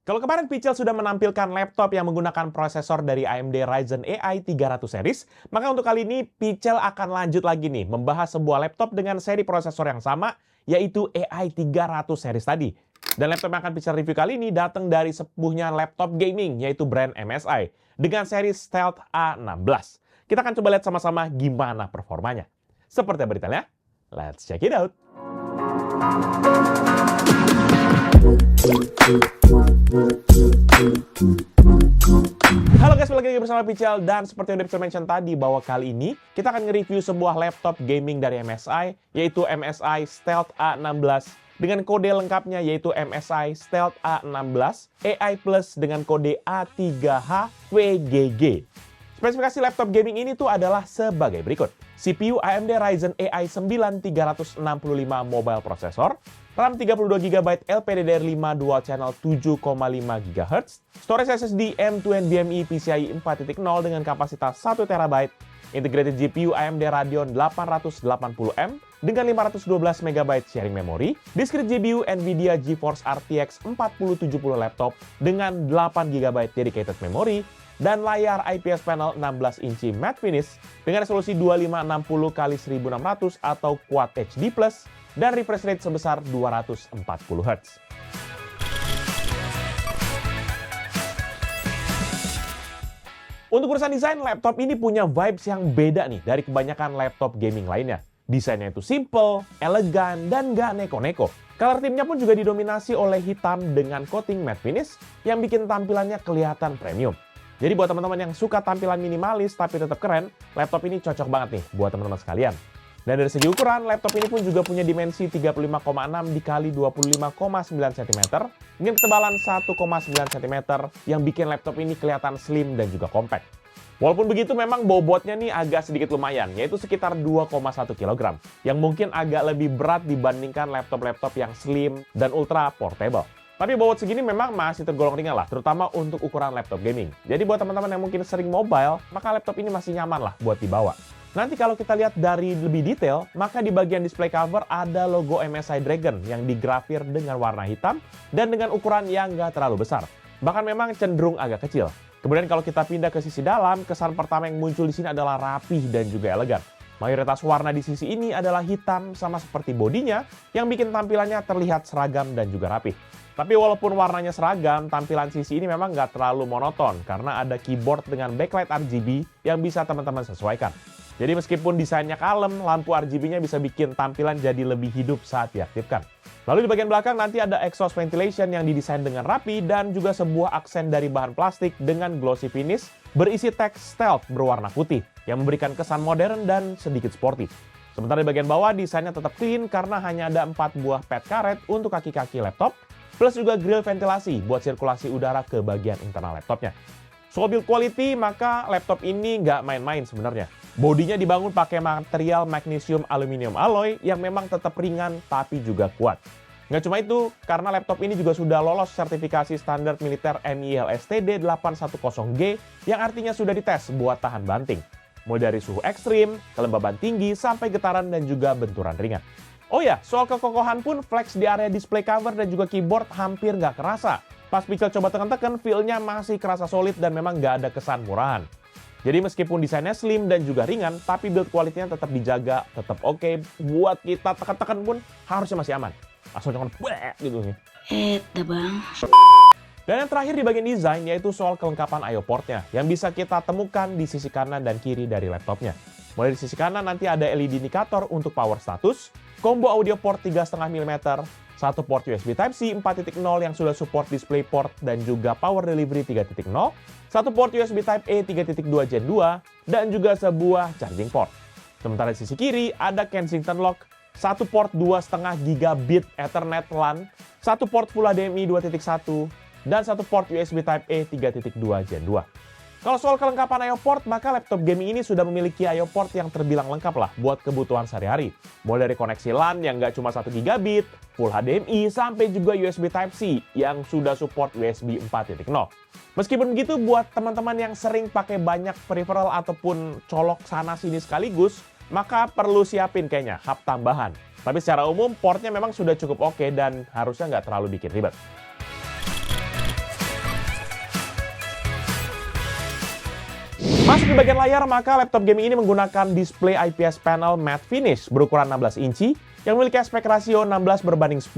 Kalau kemarin Pichel sudah menampilkan laptop yang menggunakan prosesor dari AMD Ryzen AI 300 series, maka untuk kali ini Pichel akan lanjut lagi nih membahas sebuah laptop dengan seri prosesor yang sama, yaitu AI 300 series tadi. Dan laptop yang akan Pichel review kali ini datang dari sepuhnya laptop gaming, yaitu brand MSI, dengan seri Stealth A16. Kita akan coba lihat sama-sama gimana performanya. Seperti apa detailnya? Let's check it out! Halo guys, balik lagi bersama Pichel, dan seperti yang udah Pichel mention tadi bahwa kali ini kita akan nge-review sebuah laptop gaming dari MSI, yaitu MSI Stealth A16 dengan kode lengkapnya yaitu MSI Stealth A16 AI Plus dengan kode A3H-WGG. Spesifikasi laptop gaming ini tuh adalah sebagai berikut. CPU AMD Ryzen AI 9 365 mobile processor, RAM 32GB LPDDR5 dual channel 7,5 GHz, storage SSD M2 NVMe PCIe 4.0 dengan kapasitas 1TB, integrated GPU AMD Radeon 880M dengan 512 MB sharing memory, discrete GPU NVIDIA GeForce RTX 4070 laptop dengan 8 GB dedicated memory, dan layar IPS panel 16 inci matte finish dengan resolusi 2560x1600 atau Quad HD+, dan refresh rate sebesar 240 Hz. Untuk urusan desain, laptop ini punya vibes yang beda nih dari kebanyakan laptop gaming lainnya. Desainnya itu simple, elegan, dan gak neko-neko. Color theme-nya pun juga didominasi oleh hitam dengan coating matte finish yang bikin tampilannya kelihatan premium. Jadi buat teman-teman yang suka tampilan minimalis tapi tetap keren, laptop ini cocok banget nih buat teman-teman sekalian. Dan dari segi ukuran, laptop ini pun juga punya dimensi 35,6 x 25,9 cm dengan ketebalan 1,9 cm yang bikin laptop ini kelihatan slim dan juga compact. Walaupun begitu, memang bobotnya nih agak sedikit lumayan, yaitu sekitar 2,1 kg, yang mungkin agak lebih berat dibandingkan laptop-laptop yang slim dan ultra portable. Tapi bobot segini memang masih tergolong ringan lah, terutama untuk ukuran laptop gaming. Jadi buat teman-teman yang mungkin sering mobile, maka laptop ini masih nyaman lah buat dibawa. Nanti kalau kita lihat dari lebih detail, maka di bagian display cover ada logo MSI Dragon yang digrafir dengan warna hitam dan dengan ukuran yang nggak terlalu besar. Bahkan memang cenderung agak kecil. Kemudian kalau kita pindah ke sisi dalam, kesan pertama yang muncul di sini adalah rapih dan juga elegan. Mayoritas warna di sisi ini adalah hitam sama seperti bodinya yang bikin tampilannya terlihat seragam dan juga rapih. Tapi walaupun warnanya seragam, tampilan sisi ini memang nggak terlalu monoton karena ada keyboard dengan backlight RGB yang bisa teman-teman sesuaikan. Jadi meskipun desainnya kalem, lampu RGB-nya bisa bikin tampilan jadi lebih hidup saat diaktifkan. Lalu di bagian belakang nanti ada exhaust ventilation yang didesain dengan rapi dan juga sebuah aksen dari bahan plastik dengan glossy finish berisi teks stealth berwarna putih yang memberikan kesan modern dan sedikit sporty. Sementara di bagian bawah desainnya tetap clean karena hanya ada 4 buah pad karet untuk kaki-kaki laptop, plus juga grill ventilasi buat sirkulasi udara ke bagian internal laptopnya. Soal build quality, maka laptop ini nggak main-main sebenarnya. Bodinya dibangun pakai material magnesium aluminium alloy yang memang tetap ringan tapi juga kuat. Nggak cuma itu, karena laptop ini juga sudah lolos sertifikasi standar militer MIL STD 810G yang artinya sudah dites buat tahan banting. Mulai dari suhu ekstrim, kelembaban tinggi, sampai getaran dan juga benturan ringan. Oh ya, soal kekokohan pun flex di area display cover dan juga keyboard hampir nggak kerasa. Pas Pichel coba tekan-tekan, feel-nya masih kerasa solid dan memang nggak ada kesan murahan. Jadi meskipun desainnya slim dan juga ringan, tapi build quality-nya tetap dijaga, tetap oke. Buat kita tekan-tekan pun harusnya masih aman. Langsung jangan gitu nih. Bang. Dan yang terakhir di bagian desain yaitu soal kelengkapan I/O port-nya yang bisa kita temukan di sisi kanan dan kiri dari laptopnya. Mulai di sisi kanan nanti ada LED indikator untuk power status, combo audio port 3,5 mm, satu port USB Type-C 4.0 yang sudah support DisplayPort dan juga Power Delivery 3.0, satu port USB Type-A 3.2 Gen 2, dan juga sebuah charging port. Sementara di sisi kiri ada Kensington Lock, satu port 2,5 gigabit Ethernet LAN, satu port Full HDMI 2.1, dan satu port USB Type-A 3.2 Gen 2. Kalau soal kelengkapan I/O port, maka laptop gaming ini sudah memiliki I/O port yang terbilang lengkap lah buat kebutuhan sehari-hari. Mulai dari koneksi LAN yang nggak cuma 1 gigabit, Full HDMI, sampai juga USB Type-C yang sudah support USB 4.0. Meskipun begitu, buat teman-teman yang sering pakai banyak peripheral ataupun colok sana-sini sekaligus, maka perlu siapin kayaknya hub tambahan. Tapi secara umum, portnya memang sudah cukup oke dan harusnya nggak terlalu bikin ribet. Masuk di bagian layar, maka laptop gaming ini menggunakan display IPS panel matte finish berukuran 16 inci yang memiliki aspek rasio 16:10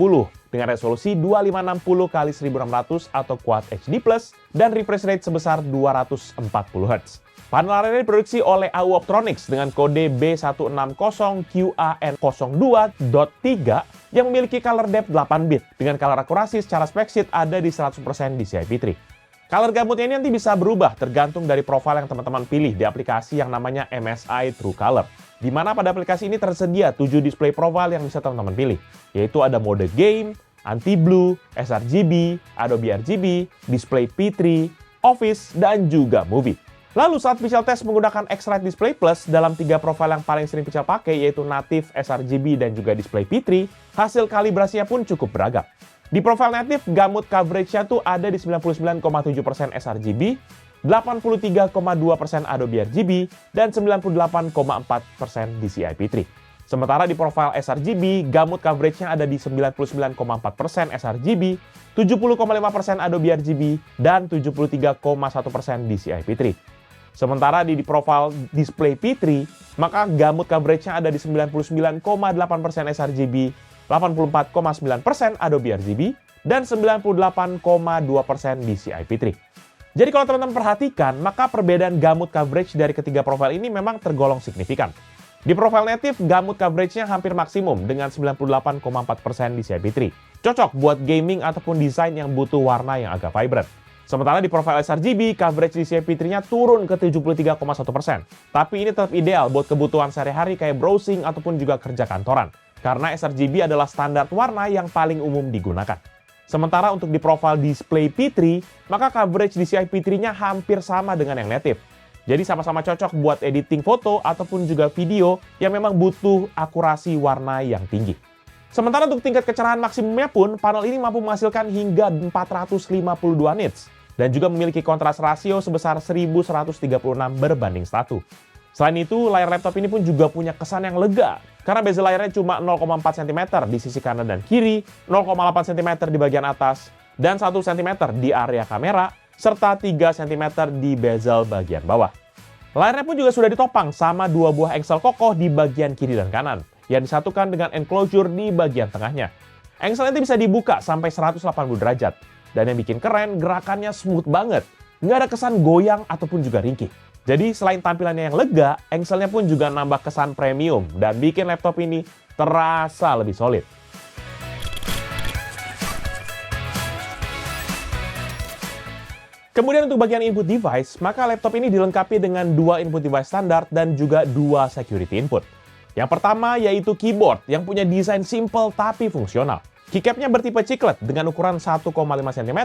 dengan resolusi 2560x1600 atau Quad HD+, dan refresh rate sebesar 240 Hz. Panel layar ini diproduksi oleh AU Optronics dengan kode B160QAN02.3 yang memiliki color depth 8 bit dengan color akurasi secara spek sheet ada di 100% DCI-P3. Color gamutnya ini nanti bisa berubah tergantung dari profil yang teman-teman pilih di aplikasi yang namanya MSI True Color. Di mana pada aplikasi ini tersedia 7 display profile yang bisa teman-teman pilih, yaitu ada mode game, anti-blue, sRGB, Adobe RGB, display P3, Office, dan juga movie. Lalu saat Pichel tes menggunakan X-Rite Display Plus dalam 3 profil yang paling sering Pichel pakai, yaitu native, sRGB, dan juga display P3, hasil kalibrasinya pun cukup beragam. Di profil native, gamut coverage-nya tuh ada di 99,7% sRGB, 83,2% Adobe RGB, dan 98,4% DCI-P3. Sementara di profil sRGB, gamut coverage-nya ada di 99,4% sRGB, 70,5% Adobe RGB, dan 73,1% DCI-P3. Sementara di profil display P3, maka gamut coverage-nya ada di 99,8% sRGB, 84,9% Adobe RGB, dan 98,2% DCI-P3. Jadi kalau teman-teman perhatikan, maka perbedaan gamut coverage dari ketiga profil ini memang tergolong signifikan. Di profil native, gamut coverage-nya hampir maksimum dengan 98,4% DCI-P3. Cocok buat gaming ataupun desain yang butuh warna yang agak vibrant. Sementara di profil sRGB, coverage DCI-P3-nya turun ke 73,1%. Tapi ini tetap ideal buat kebutuhan sehari-hari kayak browsing ataupun juga kerja kantoran. Karena sRGB adalah standar warna yang paling umum digunakan. Sementara untuk di profil display P3, maka coverage DCI P3-nya hampir sama dengan yang native. Jadi sama-sama cocok buat editing foto ataupun juga video yang memang butuh akurasi warna yang tinggi. Sementara untuk tingkat kecerahan maksimumnya pun, panel ini mampu menghasilkan hingga 452 nits dan juga memiliki kontras rasio sebesar 1136:1. Selain itu, layar laptop ini pun juga punya kesan yang lega, karena bezel layarnya cuma 0,4 cm di sisi kanan dan kiri, 0,8 cm di bagian atas, dan 1 cm di area kamera, serta 3 cm di bezel bagian bawah. Layarnya pun juga sudah ditopang sama 2 buah engsel kokoh di bagian kiri dan kanan, yang disatukan dengan enclosure di bagian tengahnya. Engsel ini bisa dibuka sampai 180 derajat, dan yang bikin keren, gerakannya smooth banget. Nggak ada kesan goyang ataupun juga ringkih. Jadi selain tampilannya yang lega, engselnya pun juga nambah kesan premium dan bikin laptop ini terasa lebih solid. Kemudian untuk bagian input device, maka laptop ini dilengkapi dengan 2 input device standar dan juga 2 security input. Yang pertama yaitu keyboard yang punya desain simple tapi fungsional. Keycapnya bertipe chiclet dengan ukuran 1,5 cm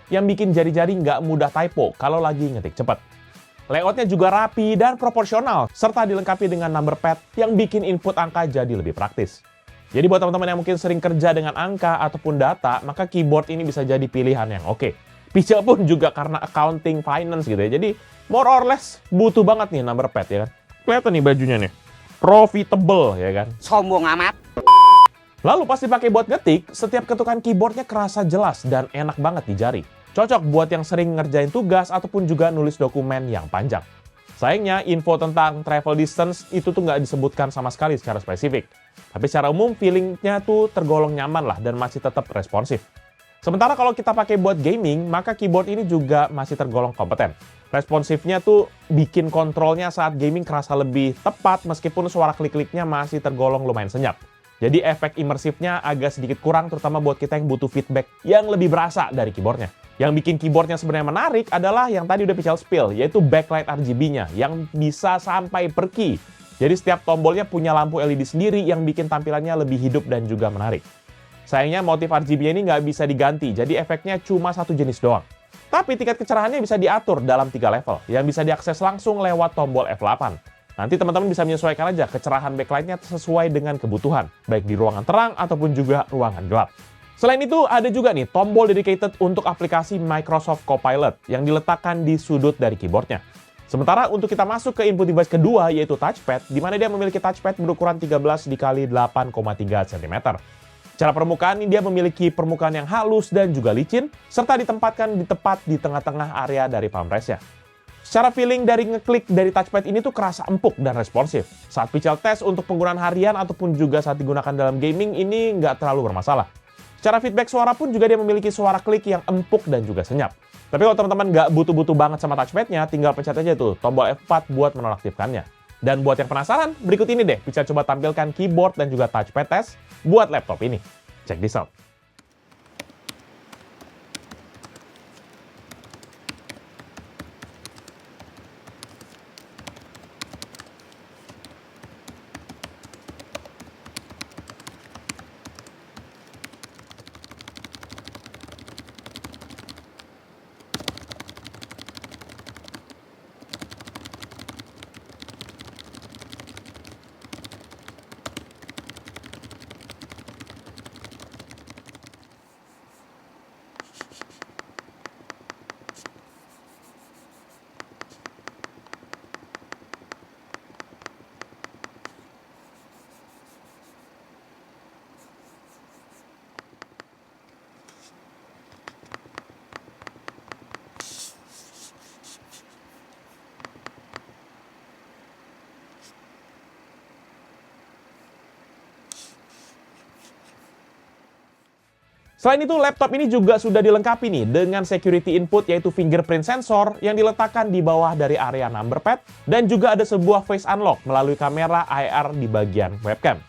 yang bikin jari-jari nggak mudah typo kalau lagi ngetik cepat. Layoutnya juga rapi dan proporsional, serta dilengkapi dengan number pad yang bikin input angka jadi lebih praktis. Jadi buat teman-teman yang mungkin sering kerja dengan angka ataupun data, maka keyboard ini bisa jadi pilihan yang oke. Pichel pun juga karena accounting finance gitu ya, jadi more or less butuh banget nih number pad ya kan. Kelihatan nih bajunya nih, profitable ya kan. Sombong amat. Lalu pas dipakai buat ngetik, setiap ketukan keyboardnya kerasa jelas dan enak banget di jari. Cocok buat yang sering ngerjain tugas ataupun juga nulis dokumen yang panjang. Sayangnya, info tentang travel distance itu tuh nggak disebutkan sama sekali secara spesifik. Tapi secara umum, feelingnya tuh tergolong nyaman lah dan masih tetap responsif. Sementara kalau kita pakai buat gaming, maka keyboard ini juga masih tergolong kompeten. Responsifnya tuh bikin kontrolnya saat gaming kerasa lebih tepat meskipun suara klik-kliknya masih tergolong lumayan senyap. Jadi efek imersifnya agak sedikit kurang terutama buat kita yang butuh feedback yang lebih berasa dari keyboardnya. Yang bikin keyboardnya sebenarnya menarik adalah yang tadi udah Pichel spill, yaitu backlight RGB-nya yang bisa sampai per key. Jadi setiap tombolnya punya lampu LED sendiri yang bikin tampilannya lebih hidup dan juga menarik. Sayangnya motif RGB-nya ini nggak bisa diganti, jadi efeknya cuma satu jenis doang. Tapi tingkat kecerahannya bisa diatur dalam 3 level, yang bisa diakses langsung lewat tombol F8. Nanti teman-teman bisa menyesuaikan aja kecerahan backlight-nya sesuai dengan kebutuhan, baik di ruangan terang ataupun juga ruangan gelap. Selain itu, ada juga nih tombol dedicated untuk aplikasi Microsoft Copilot yang diletakkan di sudut dari keyboardnya. Sementara untuk kita masuk ke input device kedua, yaitu touchpad, di mana dia memiliki touchpad berukuran 13 x 8,3 cm. Secara permukaan, dia memiliki permukaan yang halus dan juga licin, serta ditempatkan tepat di tengah-tengah area dari palm rest-nya. Secara feeling dari ngeklik dari touchpad ini tuh kerasa empuk dan responsif. Saat Pichel tes untuk penggunaan harian ataupun juga saat digunakan dalam gaming ini nggak terlalu bermasalah. Secara feedback suara pun juga dia memiliki suara klik yang empuk dan juga senyap. Tapi kalau teman-teman nggak butuh-butuh banget sama touchpadnya, tinggal pencet aja tuh tombol F4 buat menonaktifkannya. Dan buat yang penasaran, berikut ini deh Pichel coba tampilkan keyboard dan juga touchpad test buat laptop ini. Check this out. Selain itu, laptop ini juga sudah dilengkapi nih dengan security input yaitu fingerprint sensor yang diletakkan di bawah dari area number pad dan juga ada sebuah face unlock melalui kamera IR di bagian webcam.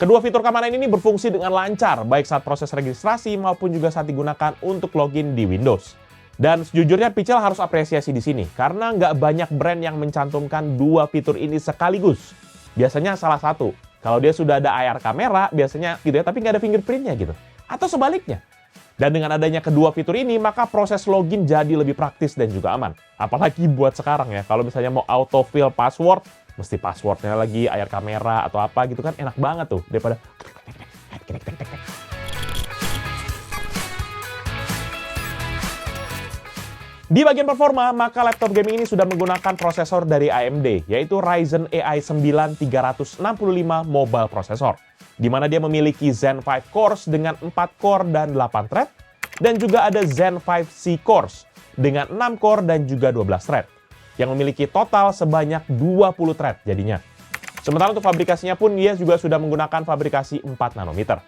Kedua fitur keamanan ini berfungsi dengan lancar baik saat proses registrasi maupun juga saat digunakan untuk login di Windows. Dan sejujurnya Pichel harus apresiasi di sini karena nggak banyak brand yang mencantumkan dua fitur ini sekaligus. Biasanya salah satu. Kalau dia sudah ada IR kamera, biasanya gitu ya, tapi nggak ada fingerprintnya gitu. Atau sebaliknya. Dan dengan adanya kedua fitur ini, maka proses login jadi lebih praktis dan juga aman. Apalagi buat sekarang ya, kalau misalnya mau autofill password, mesti passwordnya lagi IR kamera atau apa gitu kan, enak banget tuh daripada Di bagian performa, maka laptop gaming ini sudah menggunakan prosesor dari AMD, yaitu Ryzen AI 9 365 Mobile Processor, di mana dia memiliki Zen 5 cores dengan 4 core dan 8 thread, dan juga ada Zen 5 C cores dengan 6 core dan juga 12 thread, yang memiliki total sebanyak 20 thread jadinya. Sementara untuk fabrikasinya pun dia juga sudah menggunakan fabrikasi 4 nanometer.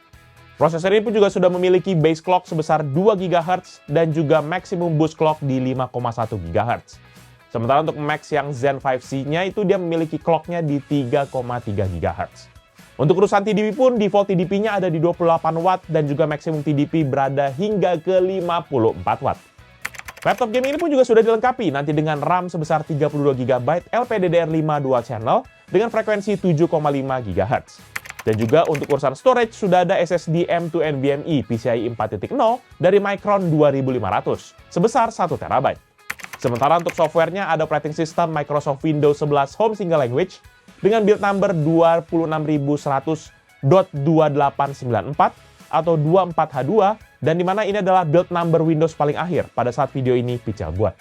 Prosesor ini pun juga sudah memiliki base clock sebesar 2 GHz dan juga maximum boost clock di 5,1 GHz. Sementara untuk max yang Zen 5C-nya itu dia memiliki clocknya di 3,3 GHz. Untuk urusan TDP pun, default TDP-nya ada di 28 Watt dan juga maksimum TDP berada hingga ke 54 Watt. Laptop game ini pun juga sudah dilengkapi nanti dengan RAM sebesar 32 GB LPDDR5 dual channel dengan frekuensi 7,5 GHz. Dan juga untuk urusan storage sudah ada SSD M2 NVMe PCIe 4.0 dari Micron 2500 sebesar 1 TB. Sementara untuk softwarenya ada operating system Microsoft Windows 11 Home Single Language dengan build number 26100.2894 atau 24H2 dan dimana ini adalah build number Windows paling akhir pada saat video ini Pichel buat.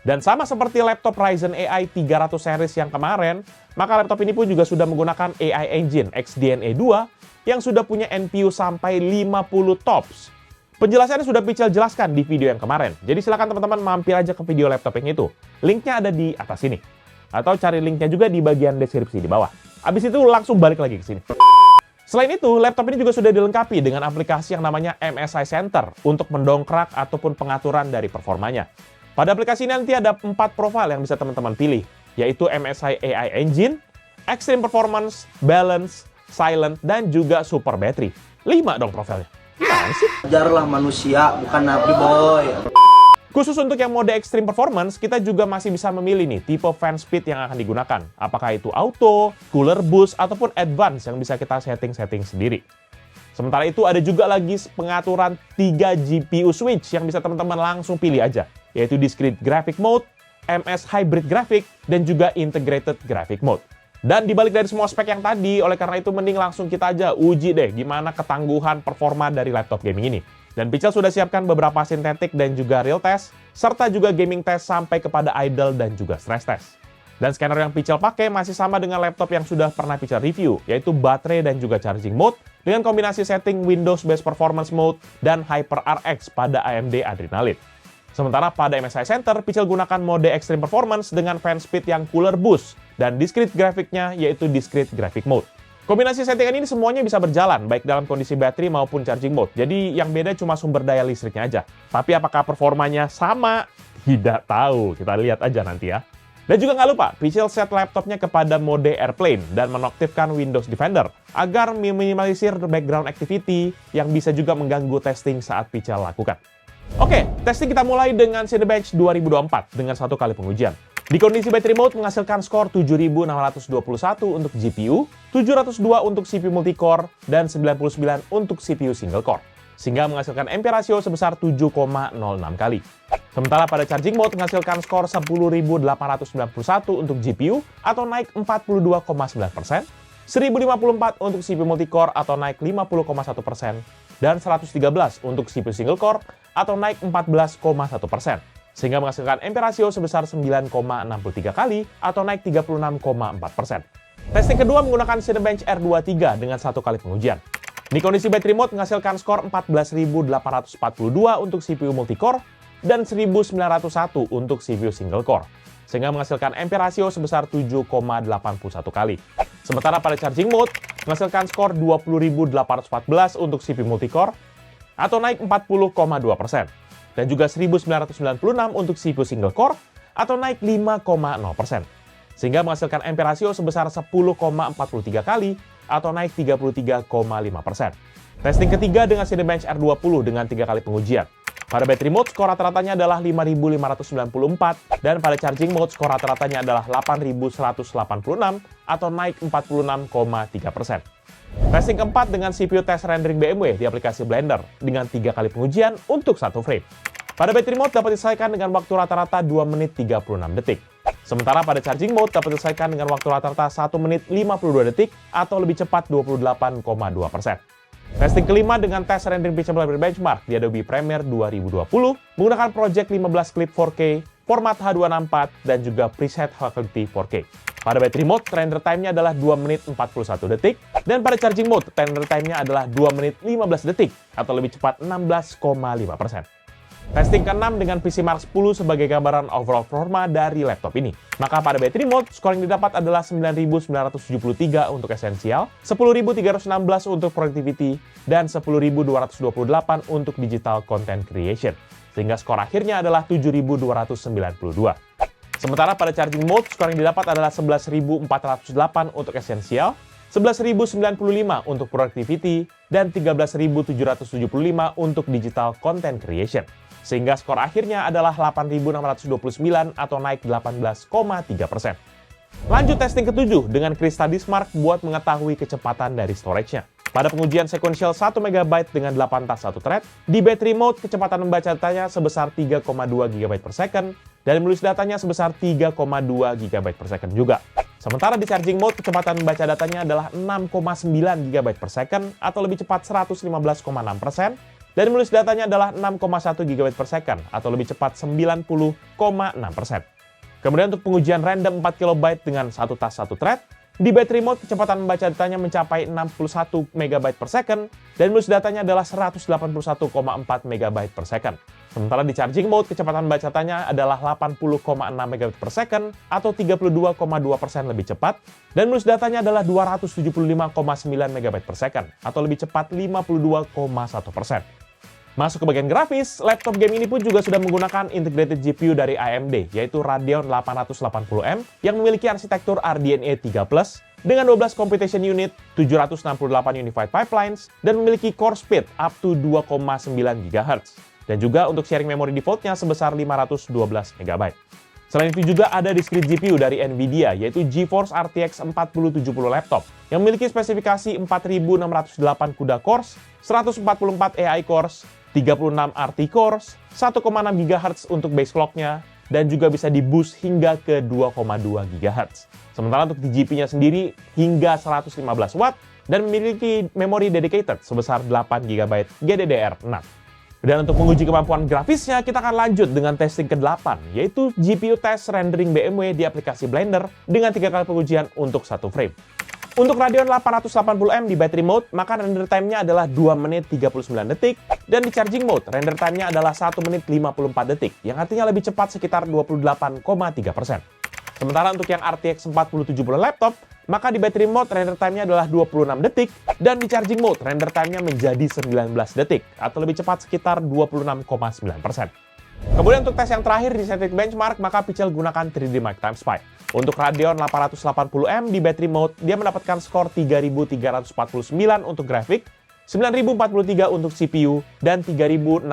Dan sama seperti laptop Ryzen AI 300 series yang kemarin, maka laptop ini pun juga sudah menggunakan AI Engine XDNA 2 yang sudah punya NPU sampai 50 TOPS. Penjelasannya sudah Pichel jelaskan di video yang kemarin, jadi silakan teman-teman mampir aja ke video laptop yang itu. Linknya ada di atas sini. Atau cari linknya juga di bagian deskripsi di bawah. Habis itu langsung balik lagi ke sini. Selain itu, laptop ini juga sudah dilengkapi dengan aplikasi yang namanya MSI Center untuk mendongkrak ataupun pengaturan dari performanya. Pada aplikasi ini nanti ada 4 profil yang bisa teman-teman pilih, yaitu MSI AI Engine, Extreme Performance, Balance, Silent, dan juga Super Battery. 5 dong profilnya. Gimana sih? Ajarlah manusia, bukan nabi boy. Khusus untuk yang mode Extreme Performance, kita juga masih bisa memilih nih tipe fan speed yang akan digunakan. Apakah itu auto, cooler boost, ataupun advance yang bisa kita setting-setting sendiri. Sementara itu ada juga lagi pengaturan 3 GPU switch yang bisa teman-teman langsung pilih aja, yaitu Discrete Graphic Mode, MS Hybrid Graphic, dan juga Integrated Graphic Mode. Dan dibalik dari semua spek yang tadi, oleh karena itu mending langsung kita aja uji deh gimana ketangguhan performa dari laptop gaming ini. Dan Pichel sudah siapkan beberapa synthetic dan juga real test, serta juga gaming test sampai kepada idle dan juga stress test. Dan scanner yang Pichel pakai masih sama dengan laptop yang sudah pernah Pichel review, yaitu baterai dan juga charging mode, dengan kombinasi setting Windows Best Performance Mode dan HyperRX pada AMD Adrenalin. Sementara pada MSI Center, Pichel gunakan mode Extreme Performance dengan fan speed yang cooler boost dan discrete grafiknya yaitu Discrete Graphic Mode. Kombinasi settingan ini semuanya bisa berjalan, baik dalam kondisi baterai maupun charging mode. Jadi yang beda cuma sumber daya listriknya aja. Tapi apakah performanya sama? Tidak tahu, kita lihat aja nanti ya. Dan juga nggak lupa, Pichel set laptopnya kepada mode Airplane dan menonaktifkan Windows Defender agar meminimalisir background activity yang bisa juga mengganggu testing saat Pichel lakukan. Oke, testing kita mulai dengan Cinebench 2024 dengan satu kali pengujian. Di kondisi battery mode menghasilkan skor 7621 untuk GPU, 702 untuk CPU multicore, dan 99 untuk CPU single core. Sehingga menghasilkan ampere ratio sebesar 7,06 kali. Sementara pada charging mode menghasilkan skor 10.891 untuk GPU atau naik 42,9%, 1054 untuk CPU multicore atau naik 50,1%, dan 113 untuk CPU single core atau naik 14,1%. Sehingga menghasilkan ampere ratio sebesar 9,63 kali atau naik 36,4%. Testing kedua menggunakan Cinebench R23 dengan satu kali pengujian. Di kondisi battery mode menghasilkan skor 14.842 untuk CPU multicore dan 1.901 untuk CPU single core, sehingga menghasilkan ampere ratio sebesar 7,81 kali. Sementara pada charging mode menghasilkan skor 20.814 untuk CPU multicore atau naik 40,2%, dan juga 1.996 untuk CPU single core atau naik 5,0%, sehingga menghasilkan ampere ratio sebesar 10,43 kali atau naik 33,5%. Testing ketiga dengan Cinebench R20 dengan 3 kali pengujian. Pada battery mode, skor rata-ratanya adalah 5.594, dan pada charging mode, skor rata-ratanya adalah 8.186 atau naik 46,3%. Testing keempat dengan CPU test rendering BMW di aplikasi Blender dengan 3 kali pengujian untuk 1 frame. Pada battery mode dapat diselesaikan dengan waktu rata-rata 2 menit 36 detik. Sementara pada charging mode dapat diselesaikan dengan waktu rata-rata 1 menit 52 detik atau lebih cepat 28,2%. Testing kelima dengan tes rendering Pichel benchmark di Adobe Premiere 2020 menggunakan Project 15 Clip 4K, format H264, dan juga preset High Quality 4K. Pada battery mode, render time-nya adalah 2 menit 41 detik, dan pada charging mode, render time-nya adalah 2 menit 15 detik, atau lebih cepat 16,5%. Testing ke-6 dengan PCMark 10 sebagai gambaran overall performa dari laptop ini. Maka pada battery mode, skor yang didapat adalah 9.973 untuk esensial, 10.316 untuk productivity, dan 10.228 untuk digital content creation. Sehingga skor akhirnya adalah 7.292. Sementara pada charging mode, skor yang didapat adalah 11.408 untuk esensial, 11.095 untuk productivity, dan 13.775 untuk digital content creation. Sehingga skor akhirnya adalah 8.629 atau naik 18,3%. Lanjut testing ketujuh dengan Crystal Diskmark buat mengetahui kecepatan dari storage-nya. Pada pengujian sequential 1 MB dengan 8 tas 1 thread, di battery mode kecepatan membaca datanya sebesar 3,2 GB per second, dan menulis datanya sebesar 3,2 GB per second juga. Sementara di charging mode kecepatan membaca datanya adalah 6,9 GB per second atau lebih cepat 115,6%, dan menulis datanya adalah 6,1 GB per second atau lebih cepat 90,6%. Kemudian untuk pengujian random 4 KB dengan 1 tas 1 thread, di battery mode kecepatan membaca datanya mencapai 61 MB per second dan menulis datanya adalah 181,4 MB per second. Sementara di charging mode kecepatan membaca datanya adalah 80,6 MB per second atau 32,2% lebih cepat dan menulis datanya adalah 275,9 MB per second atau lebih cepat 52,1%. Masuk ke bagian grafis, laptop game ini pun juga sudah menggunakan integrated GPU dari AMD, yaitu Radeon 880M yang memiliki arsitektur RDNA 3+, dengan 12 computation unit, 768 unified pipelines, dan memiliki core speed up to 2,9 GHz. Dan juga untuk sharing memori defaultnya sebesar 512 MB. Selain itu juga ada discrete GPU dari NVIDIA, yaitu GeForce RTX 4070 laptop, yang memiliki spesifikasi 4608 CUDA cores, 144 AI cores, 36 RT cores, 1,6 GHz untuk base clock-nya, dan juga bisa di-boost hingga ke 2,2 GHz. Sementara untuk di GP-nya sendiri hingga 115 watt dan memiliki memori dedicated sebesar 8 GB GDDR6. Dan untuk menguji kemampuan grafisnya, kita akan lanjut dengan testing ke-8, yaitu GPU test rendering BMW di aplikasi Blender dengan 3 kali pengujian untuk 1 frame. Untuk Radeon 880M di battery mode, maka render time-nya adalah 2 menit 39 detik, dan di charging mode, render time-nya adalah 1 menit 54 detik, yang artinya lebih cepat sekitar 28,3%. Sementara untuk yang RTX 4070 laptop, maka di battery mode render time-nya adalah 26 detik, dan di charging mode render time-nya menjadi 19 detik, atau lebih cepat sekitar 26,9%. Kemudian untuk tes yang terakhir di scientific benchmark, maka Pichel gunakan 3D Mark Time Spy. Untuk Radeon 880M di battery mode, dia mendapatkan skor 3349 untuk grafik, 9043 untuk CPU, dan 3698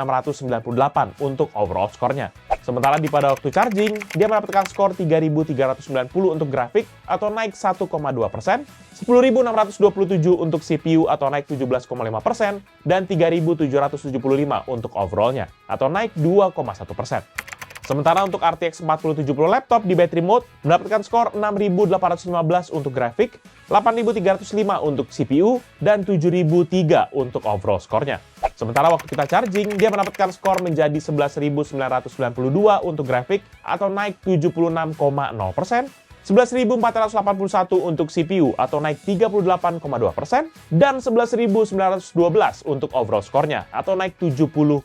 untuk overall skornya. Sementara di pada waktu charging, dia mendapatkan skor 3390 untuk grafik atau naik 1,2%, 10627 untuk CPU atau naik 17,5%, dan 3775 untuk overallnya atau naik 2,1%. Sementara untuk RTX 4070 laptop di battery mode mendapatkan skor 6815 untuk grafik, 8305 untuk CPU, dan 7003 untuk overall skornya. Sementara waktu kita charging, dia mendapatkan skor menjadi 11.992 untuk grafik atau naik 76,0%, 11.481 untuk CPU atau naik 38,2%, dan 11.912 untuk overall skornya atau naik 70,1%.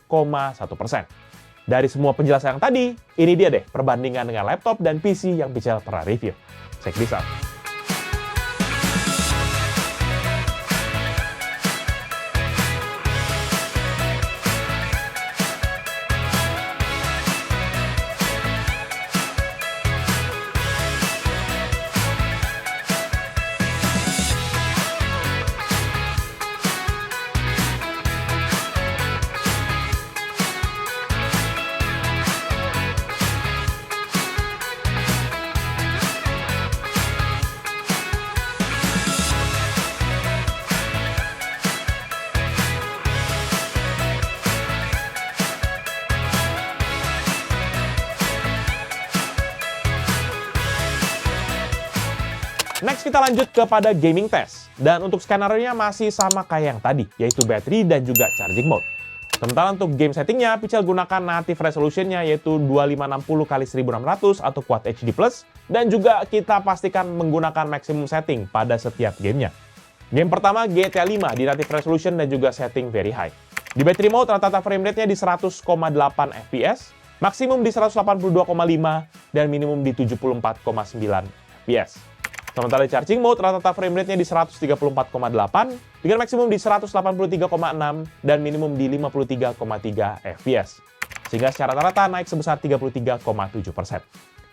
Dari semua penjelasan yang tadi, ini dia deh perbandingan dengan laptop dan PC yang Pichel pernah review. Check this out. Next kita lanjut kepada gaming test. Dan untuk skenario-nya masih sama kayak yang tadi, yaitu battery dan juga charging mode. Sementara untuk game settingnya, Pichel gunakan native resolution-nya yaitu 2560x1600 atau Quad HD+, dan juga kita pastikan menggunakan maximum setting pada setiap gamenya. Game pertama GTA 5 di native resolution dan juga setting very high. Di battery mode rata-rata frame rate-nya di 100,8 fps, maksimum di 182,5 dan minimum di 74,9 fps. Sementara di charging mode, rata-rata frame rate-nya di 134,8 dengan maksimum di 183,6 dan minimum di 53,3 fps. Sehingga secara rata-rata naik sebesar 33,7%.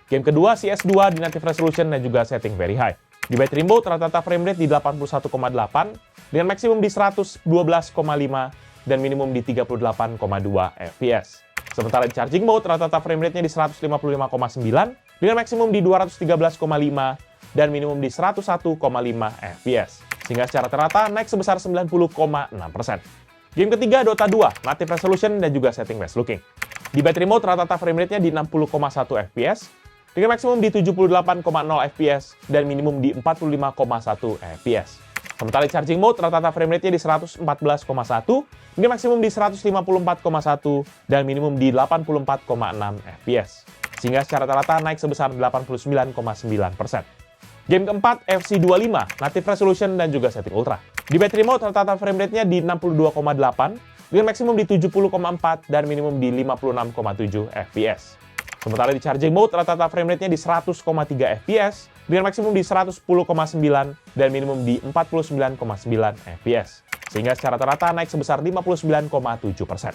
Game kedua CS2 di native resolution dan juga setting very high. Di battery mode, rata-rata frame rate di 81,8 dengan maksimum di 112,5 dan minimum di 38,2 fps. Sementara di charging mode, rata-rata frame rate-nya di 155,9 dengan maksimum di 213,5 dan minimum di 101,5 fps. Sehingga secara rata-rata naik sebesar 90,6%. Game ketiga Dota 2, native resolution dan juga setting best looking. Di battery mode rata-rata frame rate-nya di 60,1 fps, dengan maksimum di 78,0 fps dan minimum di 45,1 fps. Sementara di charging mode rata-rata frame rate-nya di 114,1, dengan maksimum di 154,1 dan minimum di 84,6 fps. Sehingga secara rata-rata naik sebesar 89,9%. Game keempat, FC25, native resolution dan juga setting ultra. Di battery mode, rata-rata frame rate-nya di 62,8, dengan maksimum di 70,4 dan minimum di 56,7 fps. Sementara di charging mode, rata-rata frame rate-nya di 100,3 fps, dengan maksimum di 110,9 dan minimum di 49,9 fps. Sehingga secara rata-rata naik sebesar 59,7%.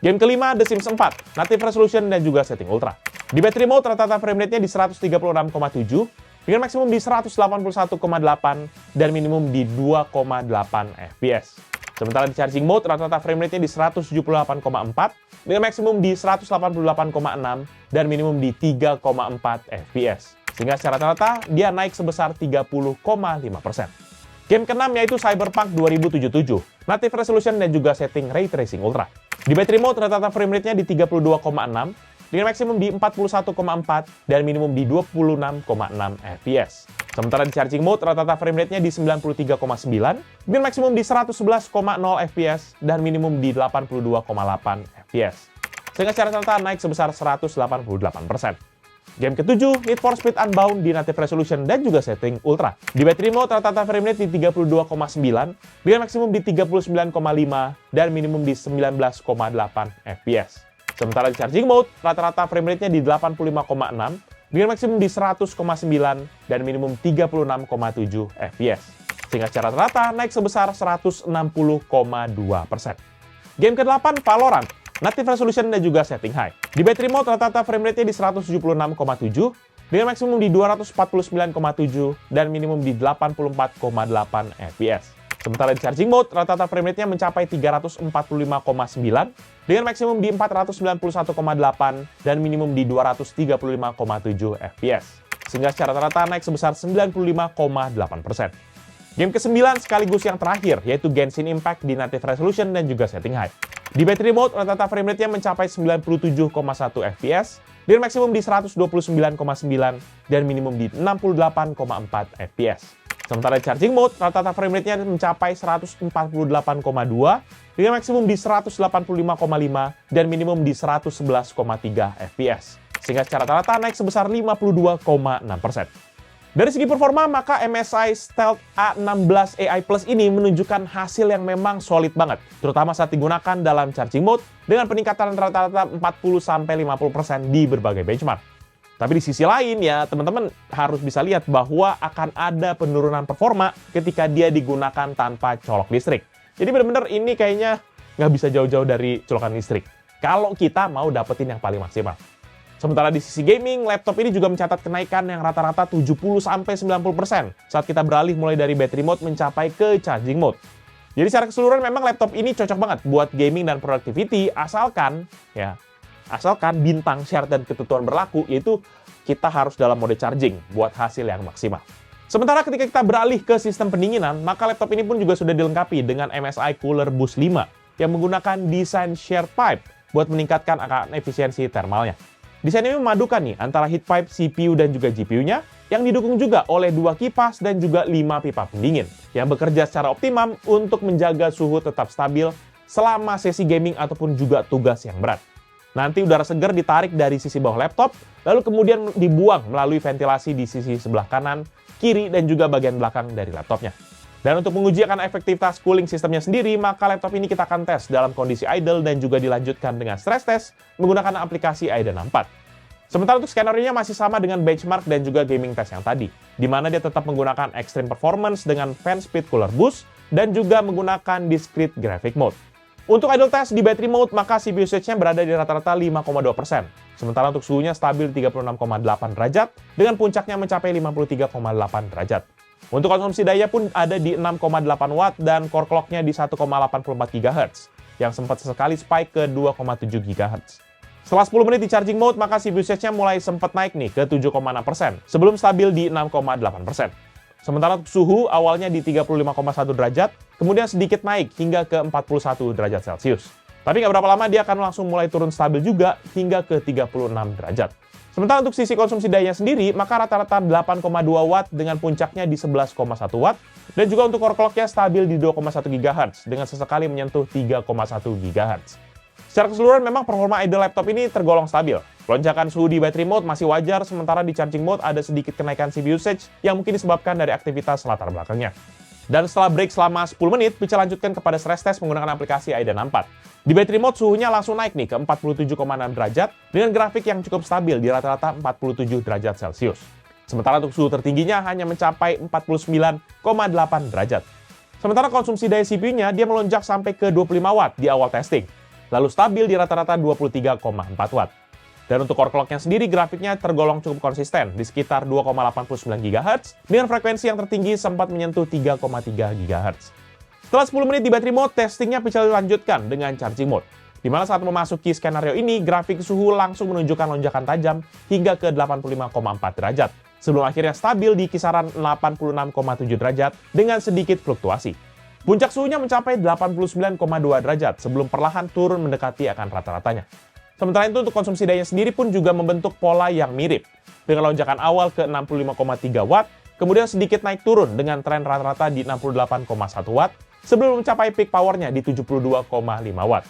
Game kelima, The Sims 4, native resolution dan juga setting ultra. Di battery mode, rata-rata frame rate-nya di 136,7, dengan maksimum di 181,8 dan minimum di 2,8 fps. Sementara di charging mode, rata-rata frame rate-nya di 178,4 dengan maksimum di 188,6 dan minimum di 3,4 fps. Sehingga secara rata-rata dia naik sebesar 30,5%. Game keenam yaitu Cyberpunk 2077, native resolution dan juga setting ray tracing ultra. Di battery mode, rata-rata frame rate-nya di 32,6 dengan maksimum di 41,4 dan minimum di 26,6 fps. Sementara di charging mode, rata-rata frame rate-nya di 93,9 dengan maksimum di 111,0 fps dan minimum di 82,8 fps. Sehingga secara rata-rata naik sebesar 188%. Game ke-7, Need for Speed Unbound di native resolution dan juga setting ultra. Di battery mode, rata-rata frame rate di 32,9, dengan maksimum di 39,5 dan minimum di 19,8 fps. Sementara di charging mode, rata-rata frame rate-nya di 85,6, dengan maksimum di 100,9 dan minimum 36,7 fps. Sehingga secara rata naik sebesar 160,2%. Game ke-8, Valorant. Native resolution dan juga setting high. Di battery mode, rata-rata frame rate-nya di 176,7, dengan maksimum di 249,7 dan minimum di 84,8 fps. Sementara di charging mode, rata-rata frame rate-nya mencapai 345,9, dengan maksimum di 491,8 dan minimum di 235,7 fps. Sehingga secara rata-rata naik sebesar 95,8%. Game ke-9 sekaligus yang terakhir, yaitu Genshin Impact di native resolution dan juga setting high. Di battery mode, rata-rata frame rate-nya mencapai 97,1 fps, dengan maksimum di 129,9 dan minimum di 68,4 fps. Sementara di charging mode, rata-rata frame rate-nya mencapai 148,2, dengan maksimum di 185,5 dan minimum di 111,3 fps. Sehingga secara rata-rata naik sebesar 52,6%. Dari segi performa, maka MSI Stealth A16 AI Plus ini menunjukkan hasil yang memang solid banget, terutama saat digunakan dalam charging mode dengan peningkatan rata-rata 40-50% di berbagai benchmark. Tapi di sisi lain ya, teman-teman harus bisa lihat bahwa akan ada penurunan performa ketika dia digunakan tanpa colok listrik. Jadi benar-benar ini kayaknya nggak bisa jauh-jauh dari colokan listrik, kalau kita mau dapetin yang paling maksimal. Sementara di sisi gaming, laptop ini juga mencatat kenaikan yang rata-rata 70-90% saat kita beralih mulai dari battery mode mencapai ke charging mode. Jadi secara keseluruhan memang laptop ini cocok banget buat gaming dan productivity asalkan bintang syarat dan ketentuan berlaku, yaitu kita harus dalam mode charging buat hasil yang maksimal. Sementara ketika kita beralih ke sistem pendinginan, maka laptop ini pun juga sudah dilengkapi dengan MSI Cooler Boost 5 yang menggunakan desain shared pipe buat meningkatkan akan efisiensi thermalnya. Desain ini memadukan nih antara heat pipe, CPU, dan juga GPU-nya yang didukung juga oleh 2 kipas dan juga 5 pipa pendingin yang bekerja secara optimum untuk menjaga suhu tetap stabil selama sesi gaming ataupun juga tugas yang berat. Nanti udara segar ditarik dari sisi bawah laptop, lalu kemudian dibuang melalui ventilasi di sisi sebelah kanan, kiri, dan juga bagian belakang dari laptopnya. Dan untuk menguji akan efektivitas cooling sistemnya sendiri, maka laptop ini kita akan tes dalam kondisi idle dan juga dilanjutkan dengan stress test menggunakan aplikasi Aiden 4. Sementara untuk skenario-nya masih sama dengan benchmark dan juga gaming test yang tadi, di mana dia tetap menggunakan extreme performance dengan fan speed cooler boost dan juga menggunakan discrete graphic mode. Untuk idle test di battery mode, maka CPU usage-nya berada di rata-rata 5,2%. Sementara untuk suhunya stabil 36,8 derajat, dengan puncaknya mencapai 53,8 derajat. Untuk konsumsi daya pun ada di 6,8 watt dan core clock-nya di 1,84 GHz, yang sempat sesekali spike ke 2,7 GHz. Setelah 10 menit di charging mode, maka CPU usage-nya mulai sempat naik nih ke 7,6%, sebelum stabil di 6,8%. Sementara untuk suhu awalnya di 35,1 derajat, kemudian sedikit naik hingga ke 41 derajat Celcius. Tapi nggak berapa lama dia akan langsung mulai turun stabil juga hingga ke 36 derajat. Sementara untuk sisi konsumsi dayanya sendiri, maka rata-rata 8,2 watt dengan puncaknya di 11,1 watt, dan juga untuk core clock-nya stabil di 2,1 GHz dengan sesekali menyentuh 3,1 GHz. Secara keseluruhan memang performa idle laptop ini tergolong stabil. Lonjakan suhu di battery mode masih wajar, sementara di charging mode ada sedikit kenaikan CPU usage yang mungkin disebabkan dari aktivitas latar belakangnya. Dan setelah break selama 10 menit, Picha lanjutkan kepada stress test menggunakan aplikasi Aiden 4. Di battery mode suhunya langsung naik nih ke 47,6 derajat dengan grafik yang cukup stabil di rata-rata 47 derajat Celcius. Sementara untuk suhu tertingginya hanya mencapai 49,8 derajat. Sementara konsumsi daya CPU-nya dia melonjak sampai ke 25 watt di awal testing, lalu stabil di rata-rata 23,4 watt. Dan untuk core clock-nya sendiri, grafiknya tergolong cukup konsisten di sekitar 2,89 GHz dengan frekuensi yang tertinggi sempat menyentuh 3,3 GHz. Setelah 10 menit di battery mode, testingnya bisa dilanjutkan dengan charging mode, di mana saat memasuki skenario ini, grafik suhu langsung menunjukkan lonjakan tajam hingga ke 85,4 derajat, sebelum akhirnya stabil di kisaran 86,7 derajat dengan sedikit fluktuasi. Puncak suhunya mencapai 89,2 derajat sebelum perlahan turun mendekati akan rata-ratanya. Sementara itu untuk konsumsi daya sendiri pun juga membentuk pola yang mirip, dengan lonjakan awal ke 65,3 watt, kemudian sedikit naik turun dengan tren rata-rata di 68,1 watt, sebelum mencapai peak powernya di 72,5 watt.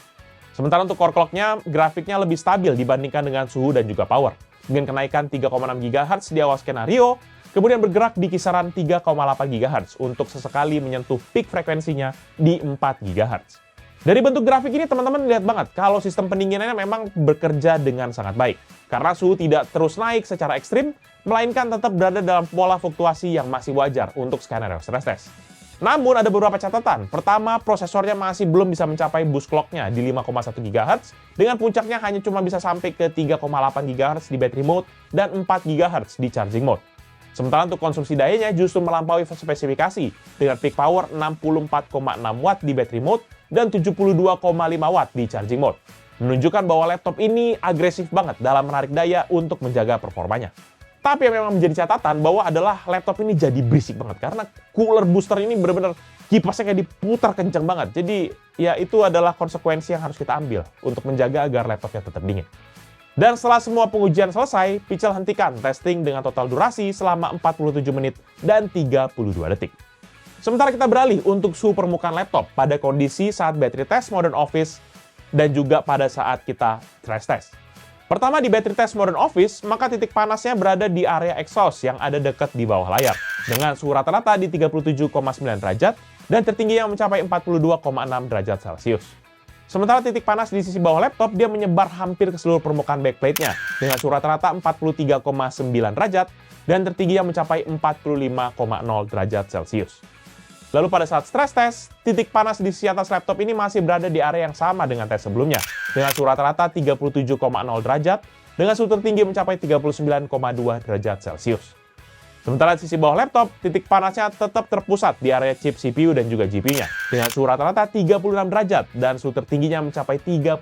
Sementara untuk core clock-nya, grafiknya lebih stabil dibandingkan dengan suhu dan juga power, dengan kenaikan 3,6 GHz di awal skenario, kemudian bergerak di kisaran 3,8 GHz untuk sesekali menyentuh peak frekuensinya di 4 GHz. Dari bentuk grafik ini teman-teman lihat banget kalau sistem pendinginannya memang bekerja dengan sangat baik. Karena suhu tidak terus naik secara ekstrim, melainkan tetap berada dalam pola fluktuasi yang masih wajar untuk skenario stress test. Namun ada beberapa catatan. Pertama, prosesornya masih belum bisa mencapai boost clock-nya di 5,1 GHz, dengan puncaknya hanya cuma bisa sampai ke 3,8 GHz di battery mode dan 4 GHz di charging mode. Sementara untuk konsumsi dayanya justru melampaui spesifikasi dengan peak power 64,6 watt di battery mode dan 72,5 watt di charging mode. Menunjukkan bahwa laptop ini agresif banget dalam menarik daya untuk menjaga performanya. Tapi yang memang menjadi catatan bahwa adalah laptop ini jadi berisik banget karena cooler booster ini benar-benar kipasnya kayak diputar kenceng banget. Jadi ya itu adalah konsekuensi yang harus kita ambil untuk menjaga agar laptopnya tetap dingin. Dan setelah semua pengujian selesai, Pichel hentikan testing dengan total durasi selama 47 menit dan 32 detik. Sementara kita beralih untuk suhu permukaan laptop pada kondisi saat battery test Modern Office dan juga pada saat kita stress test. Pertama di battery test Modern Office, maka titik panasnya berada di area exhaust yang ada dekat di bawah layar, dengan suhu rata-rata di 37,9 derajat dan tertinggi yang mencapai 42,6 derajat Celcius. Sementara titik panas di sisi bawah laptop, dia menyebar hampir ke seluruh permukaan backplate-nya, dengan suhu rata-rata 43,9 derajat dan tertinggi yang mencapai 45,0 derajat Celcius. Lalu pada saat stress test, titik panas di sisi atas laptop ini masih berada di area yang sama dengan tes sebelumnya, dengan suhu rata-rata 37,0 derajat, dengan suhu tertinggi mencapai 39,2 derajat Celcius. Sementara di sisi bawah laptop, titik panasnya tetap terpusat di area chip CPU dan juga GPU-nya, dengan suhu rata-rata 36 derajat dan suhu tertingginya mencapai 38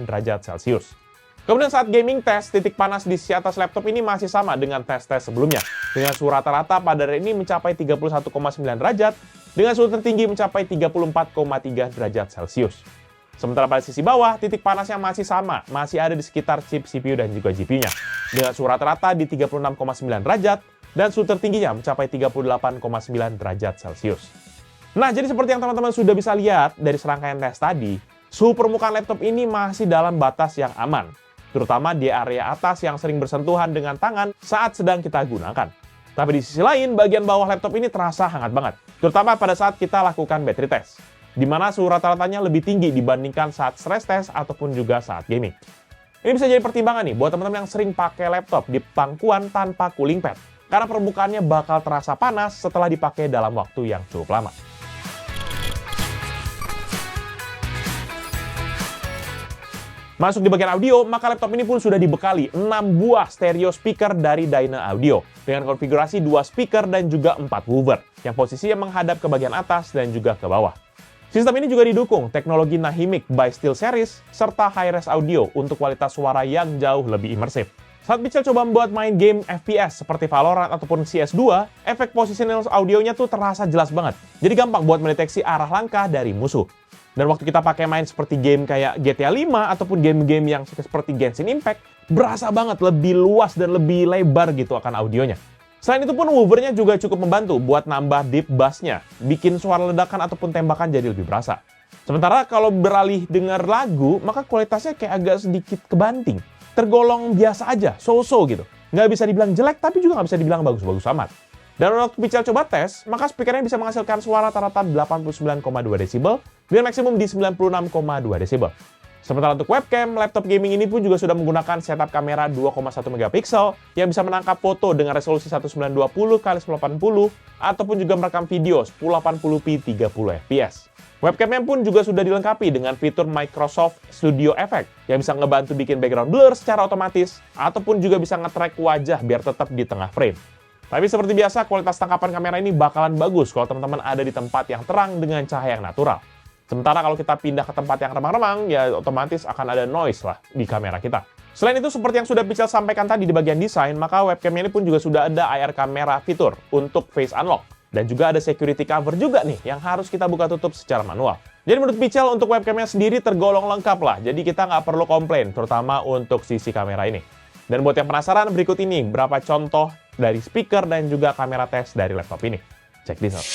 derajat Celcius. Kemudian saat gaming test, titik panas di sisi atas laptop ini masih sama dengan tes-tes sebelumnya, dengan suhu rata-rata pada area ini mencapai 31,9 derajat, dengan suhu tertinggi mencapai 34,3 derajat Celcius. Sementara pada sisi bawah, titik panasnya masih sama, masih ada di sekitar chip CPU dan juga GPU-nya, dengan suhu rata-rata di 36,9 derajat, dan suhu tertingginya mencapai 38,9 derajat Celcius. Nah, jadi seperti yang teman-teman sudah bisa lihat dari serangkaian tes tadi, suhu permukaan laptop ini masih dalam batas yang aman, terutama di area atas yang sering bersentuhan dengan tangan saat sedang kita gunakan. Tapi di sisi lain, bagian bawah laptop ini terasa hangat banget, terutama pada saat kita lakukan battery test, di mana suhu rata-ratanya lebih tinggi dibandingkan saat stress test ataupun juga saat gaming. Ini bisa jadi pertimbangan nih buat teman-teman yang sering pakai laptop di pangkuan tanpa cooling pad, karena permukaannya bakal terasa panas setelah dipakai dalam waktu yang cukup lama. Masuk di bagian audio, maka laptop ini pun sudah dibekali 6 buah stereo speaker dari Dyna Audio dengan konfigurasi 2 speaker dan juga 4 woofer yang posisinya menghadap ke bagian atas dan juga ke bawah. Sistem ini juga didukung teknologi Nahimic by SteelSeries serta high-res audio untuk kualitas suara yang jauh lebih imersif. Saat Pichel coba membuat main game FPS seperti Valorant ataupun CS2, efek positional audionya tuh terasa jelas banget. Jadi gampang buat mendeteksi arah langkah dari musuh. Dan waktu kita pakai main seperti game kayak GTA 5 ataupun game-game yang seperti Genshin Impact, berasa banget lebih luas dan lebih lebar gitu akan audionya. Selain itu pun woofernya juga cukup membantu buat nambah deep bass-nya, bikin suara ledakan ataupun tembakan jadi lebih berasa. Sementara kalau beralih dengar lagu, maka kualitasnya kayak agak sedikit kebanting. Tergolong biasa aja, so-so gitu. Nggak bisa dibilang jelek, tapi juga nggak bisa dibilang bagus-bagus amat. Dan waktu Pichel coba tes, maka speakernya bisa menghasilkan suara rata-rata 89,2 desibel dengan maksimum di 96,2 desibel. Sementara untuk webcam, laptop gaming ini pun juga sudah menggunakan setup kamera 2,1 megapiksel yang bisa menangkap foto dengan resolusi 1920x1080 ataupun juga merekam video 1080p 30 fps. Webcamnya pun juga sudah dilengkapi dengan fitur Microsoft Studio Effect yang bisa ngebantu bikin background blur secara otomatis ataupun juga bisa nge-track wajah biar tetap di tengah frame. Tapi seperti biasa, kualitas tangkapan kamera ini bakalan bagus kalau teman-teman ada di tempat yang terang dengan cahaya yang natural. Sementara kalau kita pindah ke tempat yang remang-remang, ya otomatis akan ada noise lah di kamera kita. Selain itu, seperti yang sudah Pichel sampaikan tadi di bagian desain, maka webcam ini pun juga sudah ada IR camera fitur untuk face unlock. Dan juga ada security cover juga nih, yang harus kita buka tutup secara manual. Jadi menurut Pichel, untuk webcamnya sendiri tergolong lengkap lah, jadi kita nggak perlu komplain, terutama untuk sisi kamera ini. Dan buat yang penasaran, berikut ini berapa contoh dari speaker dan juga kamera tes dari laptop ini. Check this out.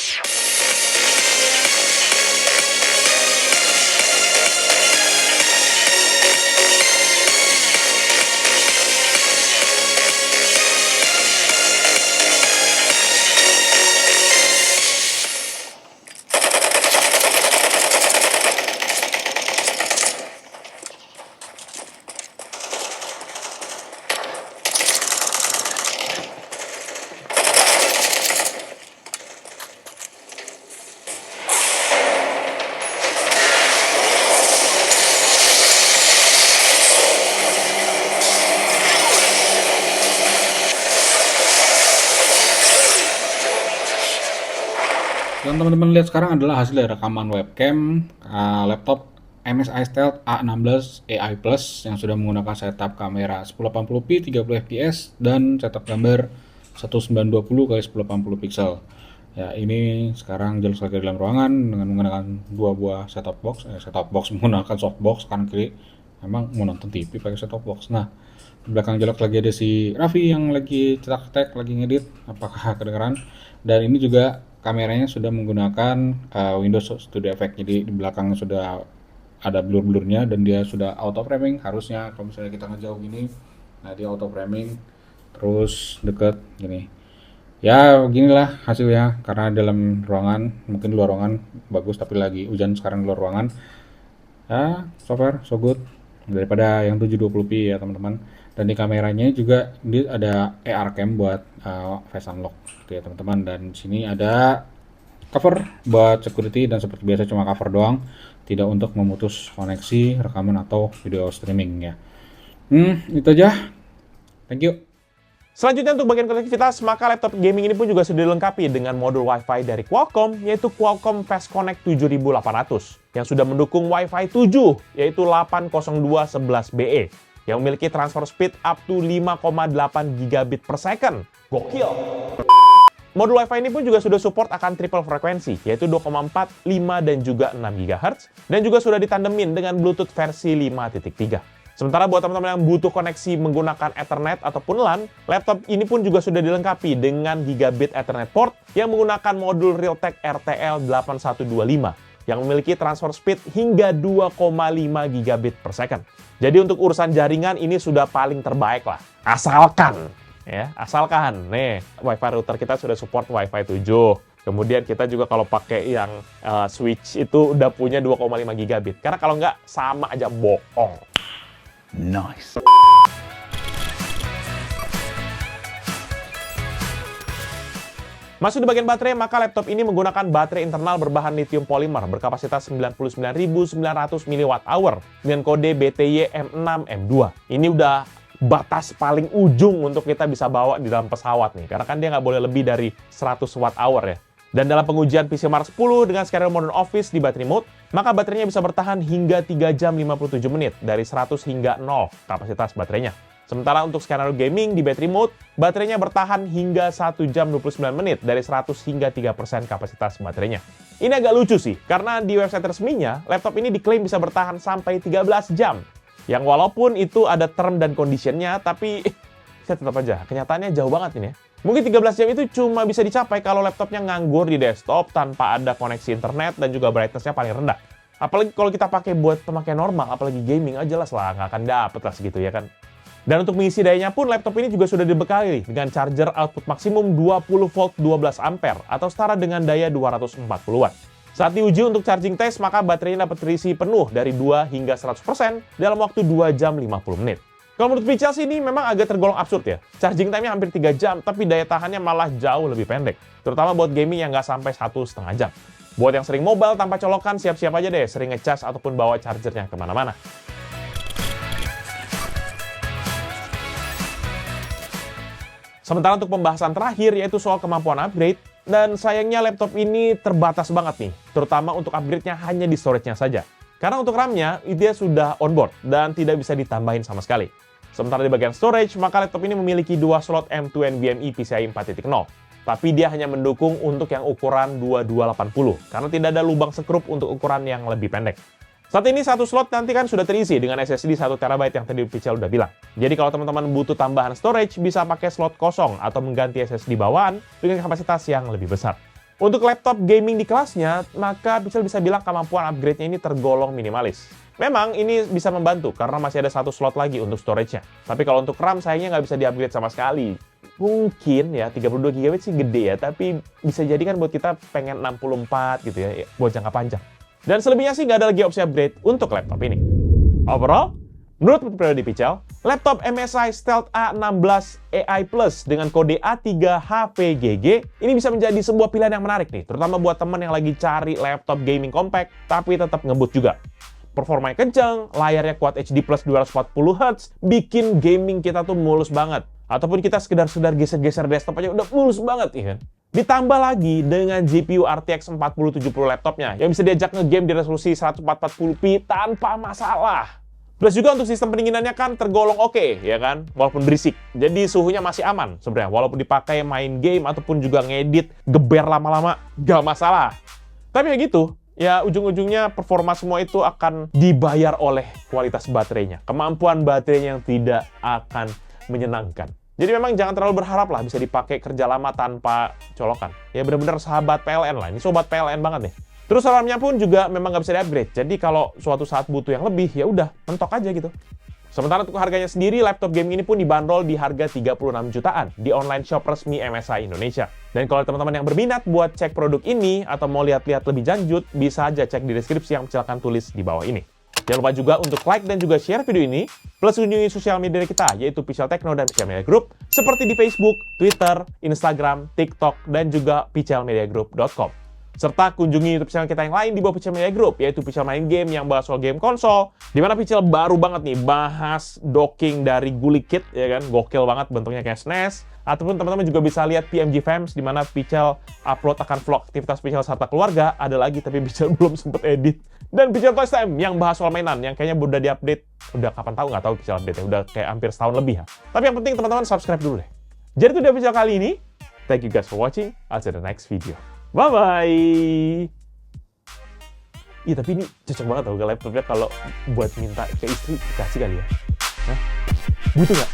Yang teman-teman lihat sekarang adalah hasil dari rekaman webcam laptop MSI Stealth A16 AI Plus yang sudah menggunakan setup kamera 1080p 30fps dan setup gambar 1920 x 1080 pixel. Ya, ini sekarang jelas lagi dalam ruangan dengan menggunakan dua buah setup box menggunakan softbox kanan kiri. Memang mau nonton TV pakai setup box. Nah, di belakang jelas lagi ada si Raffi yang lagi cetak-cetak, lagi ngedit. Apakah kedengeran? Dan ini juga kameranya sudah menggunakan Windows Studio Effect. Jadi di belakang sudah ada blur-blurnya dan dia sudah auto framing. Harusnya kalau misalnya kita ngejauh gini, nah dia auto framing terus deket gini. Ya beginilah hasilnya, karena dalam ruangan, mungkin luar ruangan bagus tapi lagi hujan sekarang di luar ruangan. Ya, so far so good daripada yang 720p ya teman-teman. Dan di kameranya juga ini ada AR cam buat face unlock gitu ya teman-teman. Dan sini ada cover buat security dan seperti biasa cuma cover doang, tidak untuk memutus koneksi rekaman atau video streaming ya. Itu aja. Thank you. Selanjutnya untuk bagian konektivitas, maka laptop gaming ini pun juga sudah dilengkapi dengan modul Wi-Fi dari Qualcomm, yaitu Qualcomm Fast Connect 7800, yang sudah mendukung Wi-Fi 7, yaitu 802.11be, yang memiliki transfer speed up to 5,8 gigabit per second. Gokil! Modul Wi-Fi ini pun juga sudah support akan triple frekuensi, yaitu 2,4, 5, dan juga 6 GHz, dan juga sudah ditandemin dengan Bluetooth versi 5.3. Sementara buat teman-teman yang butuh koneksi menggunakan Ethernet ataupun LAN, laptop ini pun juga sudah dilengkapi dengan Gigabit Ethernet port yang menggunakan modul Realtek RTL8125 yang memiliki transfer speed hingga 2,5 gigabit per second. Jadi untuk urusan jaringan ini sudah paling terbaik lah. Asalkan nih Wi-Fi router kita sudah support Wi-Fi 7. Kemudian kita juga kalau pakai yang switch itu udah punya 2,5 gigabit. Karena kalau nggak sama aja bohong. Nice. Masuk di bagian baterai, maka laptop ini menggunakan baterai internal berbahan lithium polymer berkapasitas 99.900 mWh dengan kode BTY M6M2. Ini udah batas paling ujung untuk kita bisa bawa di dalam pesawat nih, karena kan dia nggak boleh lebih dari 100 Wh ya. Dan dalam pengujian PC Mark 10 dengan skenario Modern Office di battery mode, maka baterainya bisa bertahan hingga 3 jam 57 menit dari 100 hingga 0 kapasitas baterainya. Sementara untuk skenario gaming di battery mode, baterainya bertahan hingga 1 jam 29 menit dari 100 hingga 3% kapasitas baterainya. Ini agak lucu sih, karena di website resminya, laptop ini diklaim bisa bertahan sampai 13 jam. Yang walaupun itu ada term dan conditionnya, tapi saya tetap aja, kenyataannya jauh banget ini ya. Mungkin 13 jam itu cuma bisa dicapai kalau laptopnya nganggur di desktop tanpa ada koneksi internet dan juga brightness-nya paling rendah. Apalagi kalau kita pakai buat pemakaian normal, apalagi gaming, jelas lah nggak akan dapet lah segitu ya kan. Dan untuk mengisi dayanya pun laptop ini juga sudah dibekali dengan charger output maksimum 20 volt 12 ampere atau setara dengan daya 240 watt. Saat diuji untuk charging test, maka baterainya dapat terisi penuh dari 2 hingga 100% dalam waktu 2 jam 50 menit. Kalau menurut Pichel sih ini memang agak tergolong absurd ya. Charging time-nya hampir 3 jam, tapi daya tahannya malah jauh lebih pendek. Terutama buat gaming yang nggak sampai 1,5 jam. Buat yang sering mobile tanpa colokan, siap-siap aja deh sering ngecas ataupun bawa chargernya kemana-mana. Sementara untuk pembahasan terakhir yaitu soal kemampuan upgrade, dan sayangnya laptop ini terbatas banget nih, terutama untuk upgrade-nya hanya di storage-nya saja. Karena untuk RAM-nya, dia sudah onboard dan tidak bisa ditambahin sama sekali. Sementara di bagian storage, maka laptop ini memiliki 2 slot M2 NVMe PCIe 4.0. Tapi dia hanya mendukung untuk yang ukuran 2280, karena tidak ada lubang sekrup untuk ukuran yang lebih pendek. Saat ini satu slot nanti kan sudah terisi dengan SSD 1 TB yang tadi Pichel udah bilang. Jadi kalau teman-teman butuh tambahan storage, bisa pakai slot kosong atau mengganti SSD bawaan dengan kapasitas yang lebih besar. Untuk laptop gaming di kelasnya, maka Pichel bisa bilang kemampuan upgrade-nya ini tergolong minimalis. Memang ini bisa membantu karena masih ada satu slot lagi untuk storage-nya. Tapi kalau untuk RAM sayangnya nggak bisa di-upgrade sama sekali. Mungkin ya 32 GB sih gede ya, tapi bisa jadi kan buat kita pengen 64 gitu ya, buat jangka panjang. Dan selebihnya sih nggak ada lagi opsi upgrade untuk laptop ini. Overall, menurut pribadi Pichel, laptop MSI Stealth A16 AI Plus dengan kode A3HPGG ini bisa menjadi sebuah pilihan yang menarik nih, terutama buat teman yang lagi cari laptop gaming compact tapi tetap ngebut juga. Performanya kencang, layarnya Quad HD Plus 240Hz, bikin gaming kita tuh mulus banget. Ataupun kita sekedar geser-geser desktop aja udah mulus banget ya kan. Ditambah lagi dengan GPU RTX 4070 laptopnya yang bisa diajak nge-game di resolusi 1440p tanpa masalah. Plus juga untuk sistem pendinginannya kan tergolong oke, ya kan? Walaupun berisik. Jadi suhunya masih aman sebenarnya. Walaupun dipakai main game ataupun juga ngedit, geber lama-lama, gak masalah. Tapi ya gitu, ya ujung-ujungnya performa semua itu akan dibayar oleh kualitas baterainya. Kemampuan baterainya yang tidak akan menyenangkan. Jadi memang jangan terlalu berharap lah bisa dipakai kerja lama tanpa colokan. Ya benar-benar sahabat PLN lah. Ini sobat PLN banget nih. Terus RAM-nya pun juga memang nggak bisa di-upgrade. Jadi kalau suatu saat butuh yang lebih, ya udah mentok aja gitu. Sementara untuk harganya sendiri, laptop gaming ini pun dibanderol di harga 36 jutaan di online shop resmi MSI Indonesia. Dan kalau teman-teman yang berminat buat cek produk ini atau mau lihat-lihat lebih lanjut, bisa aja cek di deskripsi yang Pical akan tulis di bawah ini. Jangan lupa juga untuk like dan juga share video ini, plus kunjungi sosial media kita, yaitu Pical Techno dan Pical Media Group, seperti di Facebook, Twitter, Instagram, TikTok, dan juga picalmediagroup.com. Serta kunjungi YouTube channel kita yang lain di bawah Pical Media Group, yaitu Pical Main Game yang bahas soal game konsol, di mana Pical baru banget nih bahas docking dari Guli Kit, ya kan, gokil banget bentuknya kayak SNES, ataupun teman-teman juga bisa lihat PMG Fams, di mana Pical upload akan vlog aktivitas Pical serta keluarga, ada lagi tapi Pical belum sempet edit. Dan Pical Toys Time yang bahas soal mainan, yang kayaknya udah diupdate, udah kapan tahu nggak tahu Pical update ya, udah kayak hampir setahun lebih ya. Tapi yang penting teman-teman subscribe dulu deh. Jadi itu udah Pical kali ini. Thank you guys for watching. I'll see you in the next video. Bye-bye! Iya, tapi ini cocok banget tau ke laptopnya kalau buat minta ke istri, dikasih kali ya. Hah? Butuh nggak?